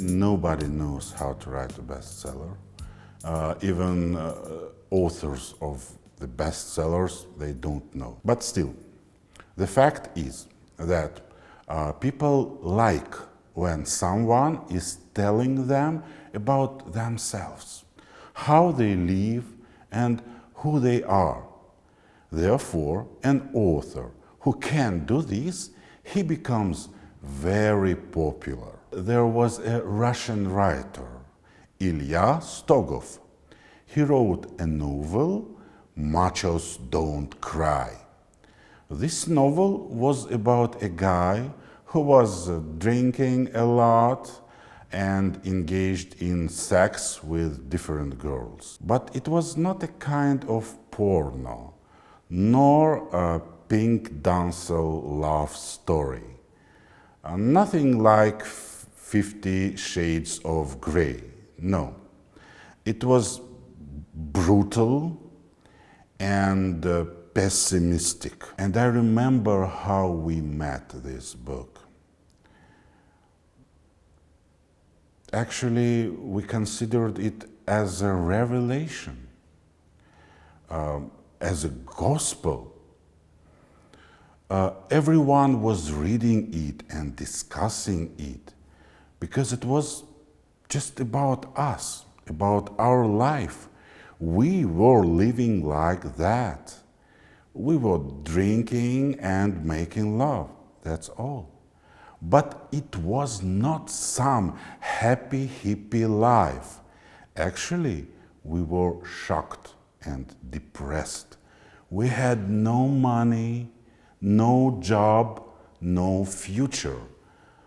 Nobody knows how to write a bestseller. Even authors of the bestsellers, they don't know. But still, the fact is that people like when someone is telling them about themselves, how they live and who they are. Therefore, an author who can do this, he becomes very popular. There was a Russian writer, Ilya Stogov. He wrote a novel, Machos Don't Cry. This novel was about a guy who was drinking a lot and engaged in sex with different girls. But it was not a kind of porno, nor a pink damsel love story. Nothing like 50 Shades of Grey, no. It was brutal and pessimistic. And I remember how we met this book. Actually, we considered it as a revelation, as a gospel. Everyone was reading it and discussing it because it was just about us, about our life. We were living like that. We were drinking and making love, that's all. But it was not some happy hippie life. Actually, we were shocked and depressed. We had no money, no job, no future.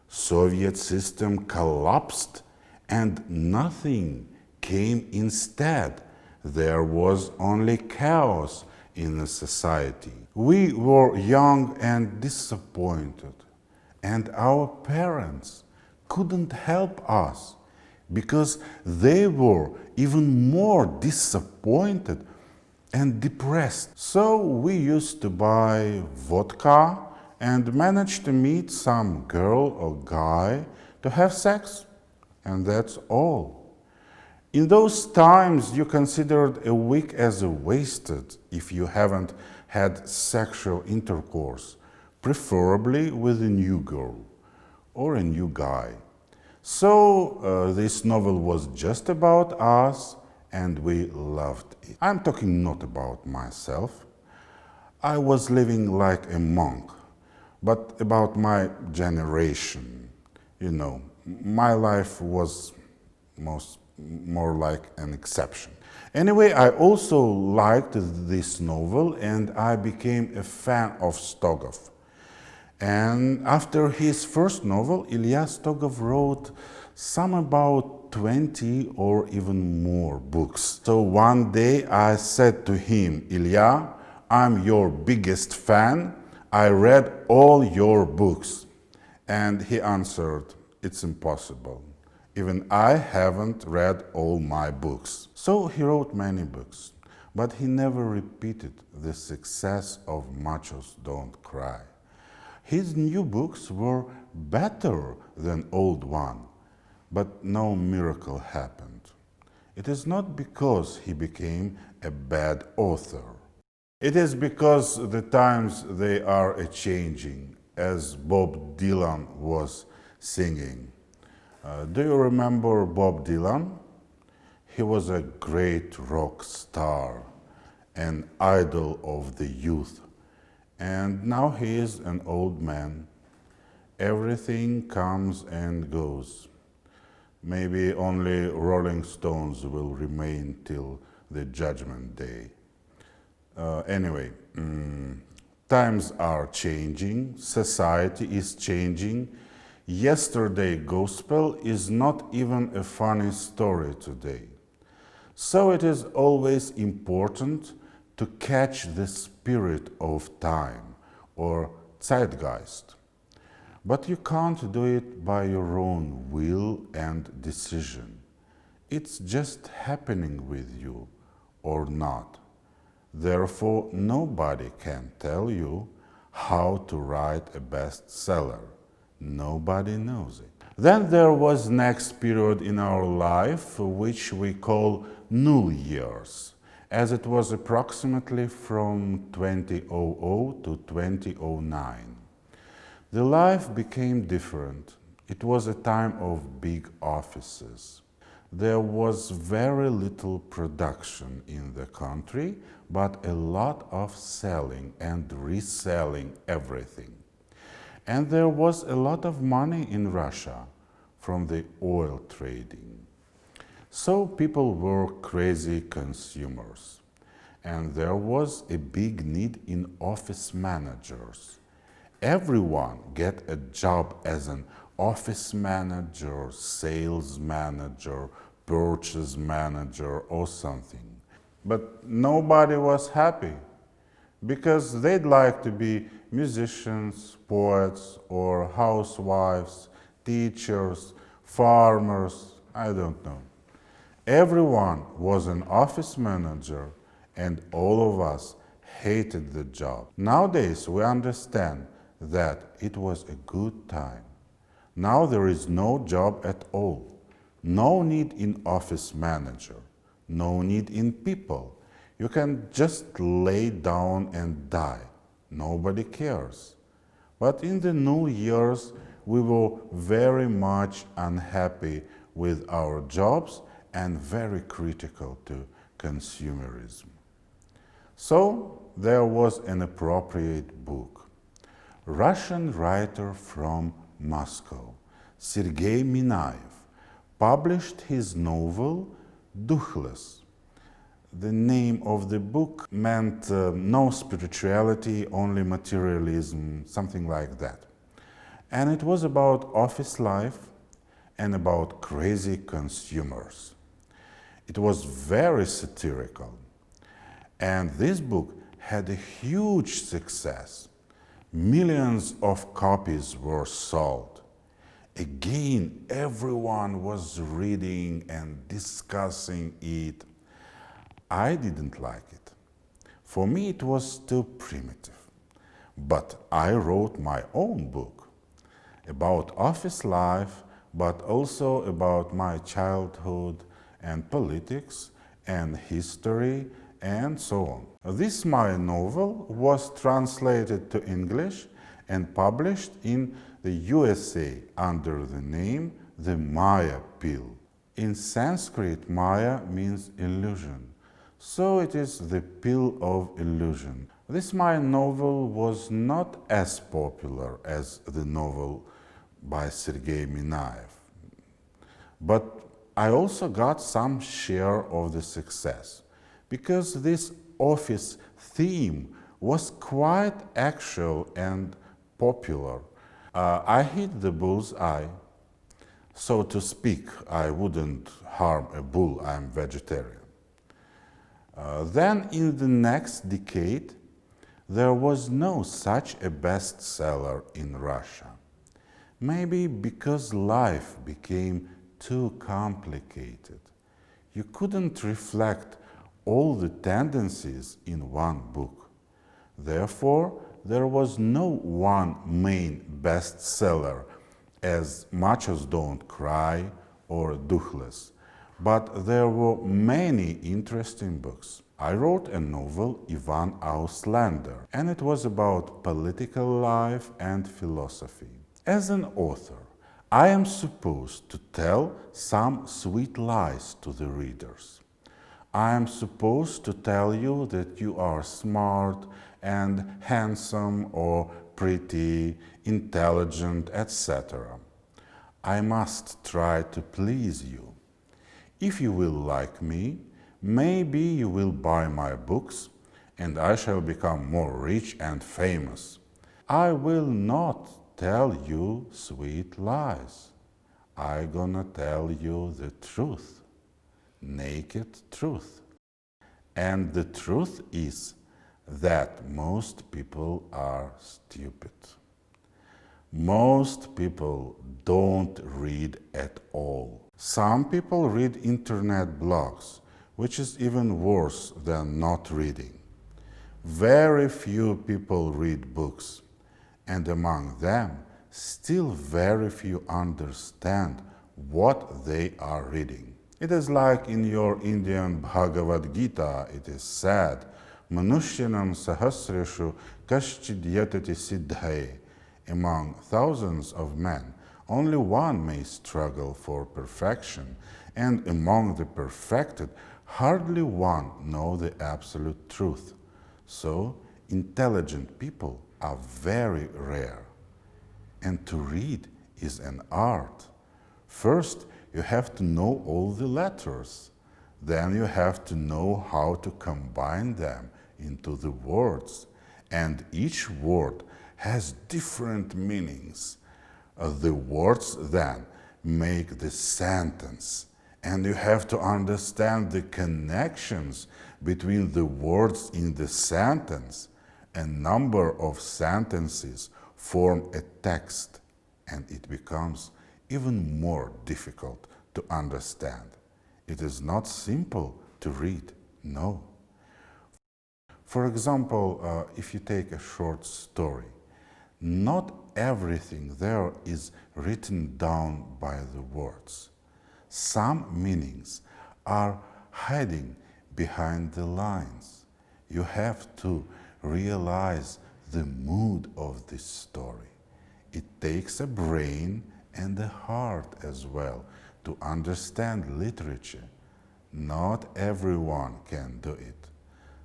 Soviet system collapsed and nothing came instead. There was only chaos in the society. We were young and disappointed, and our parents couldn't help us because they were even more disappointed and depressed. So we used to buy vodka and manage to meet some girl or guy to have sex, and that's all. In those times, you considered a week as wasted if you haven't had sexual intercourse, preferably with a new girl or a new guy. So this novel was just about us, and we loved it. I'm talking not about myself. I was living like a monk, but about my generation. You know, my life was more like an exception. Anyway, I also liked this novel and I became a fan of Stogov. And after his first novel, Ilya Stogov wrote some about 20 or even more books. So one day I said to him, Ilya, I'm your biggest fan. I read all your books. And he answered, it's impossible. Even I haven't read all my books. So he wrote many books, but he never repeated the success of Machos Don't Cry. His new books were better than old ones, but no miracle happened. It is not because he became a bad author. It is because the times they are a-changing, as Bob Dylan was singing. Do you remember Bob Dylan? He was a great rock star, an idol of the youth. And now he is an old man. Everything comes and goes. Maybe only Rolling Stones will remain till the Judgment Day. Anyway, times are changing, society is changing, Yesterday gospel is not even a funny story today. So it is always important to catch the spirit of time or zeitgeist. But you can't do it by your own will and decision. It's just happening with you or not. Therefore, nobody can tell you how to write a bestseller. Nobody knows it. Then there was next period in our life which we call null years, as it was approximately from 2000 to 2009. The life became different. It was a time of big offices. There was very little production in the country, but a lot of selling and reselling everything. And there was a lot of money in Russia from the oil trading. So people were crazy consumers. And there was a big need in office managers. Everyone get a job as an office manager, sales manager, purchase manager or something. But nobody was happy because they'd like to be musicians, poets, or housewives, teachers, farmers, I don't know. Everyone was an office manager and all of us hated the job. Nowadays we understand that it was a good time. Now there is no job at all. No need in office manager. No need in people. You can just lay down and die. Nobody cares. But in the new years, we were very much unhappy with our jobs and very critical to consumerism. So there was an appropriate book. Russian writer from Moscow, Sergei Minaev, published his novel Dukhless. The name of the book meant no spirituality, only materialism, something like that. And it was about office life and about crazy consumers. It was very satirical. And this book had a huge success. Millions of copies were sold. Again, everyone was reading and discussing it. I didn't like it. For me, it was too primitive. But I wrote my own book about office life, but also about my childhood and politics and history and so on. This my novel was translated to English and published in the USA under the name The Maya Pill. In Sanskrit, Maya means illusion. So it is the pill of illusion. This my novel was not as popular as the novel by Sergei Minaev. But I also got some share of the success because this office theme was quite actual and popular. I hit the bull's eye. So to speak, I wouldn't harm a bull, I'm vegetarian. Then in the next decade, there was no such a bestseller in Russia. Maybe because life became too complicated. You couldn't reflect all the tendencies in one book. Therefore, there was no one main bestseller as Much as Don't Cry or Dukhless, but there were many interesting books. I wrote a novel, Ivan Auslander, and it was about political life and philosophy. As an author, I am supposed to tell some sweet lies to the readers. I am supposed to tell you that you are smart and handsome or pretty, intelligent, etc. I must try to please you. If you will like me, maybe you will buy my books and I shall become more rich and famous. I will not tell you sweet lies. I gonna tell you the truth, naked truth. And the truth is that most people are stupid. Most people don't read at all. Some people read internet blogs, which is even worse than not reading. Very few people read books, and among them, still very few understand what they are reading. It is like in your Indian Bhagavad Gita, it is said, Manushyanam sahasreshu kaschid yatati siddhaye. Among thousands of men, only one may struggle for perfection, and among the perfected, hardly one know the absolute truth. So, intelligent people are very rare. And to read is an art. First, you have to know all the letters. Then you have to know how to combine them into the words. And each word has different meanings. The words then make the sentence. And you have to understand the connections between the words in the sentence. A number of sentences form a text, and it becomes even more difficult to understand. It is not simple to read, no. For example, if you take a short story, not everything there is written down by the words. Some meanings are hiding behind the lines. You have to realize the mood of this story. It takes a brain and a heart as well to understand literature. Not everyone can do it.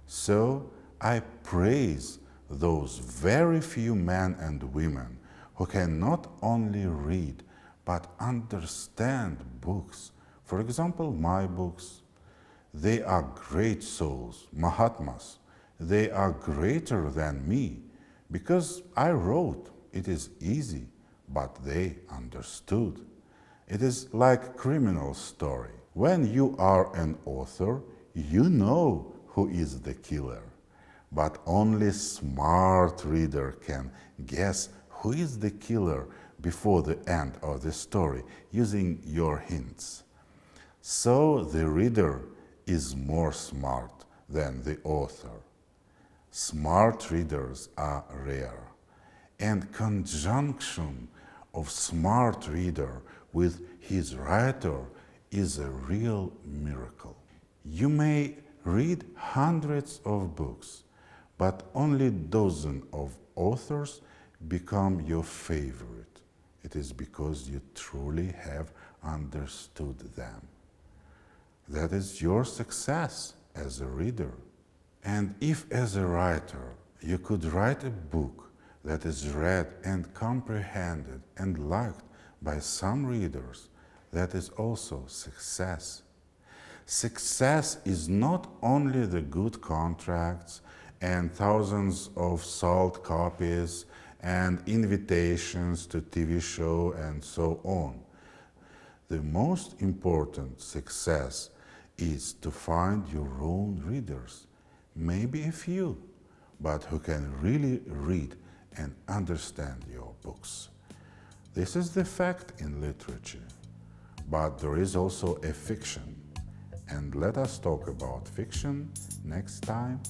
So I praise those very few men and women who can not only read but understand books. For example, my books. They are great souls, Mahatmas. They are greater than me because I wrote. It is easy, but they understood. It is like criminal story. When you are an author, you know who is the killer. But only smart reader can guess who is the killer before the end of the story using your hints. So the reader is more smart than the author. Smart readers are rare, and conjunction of smart reader with his writer is a real miracle. You may read hundreds of books, but only dozens of authors become your favorite. It is because you truly have understood them. That is your success as a reader. And if as a writer you could write a book that is read and comprehended and liked by some readers, that is also success. Success is not only the good contracts and thousands of sold copies and invitations to TV show and so on. The most important success is to find your own readers, maybe a few, but who can really read and understand your books. This is the fact in literature, but there is also a fiction. And let us talk about fiction next time.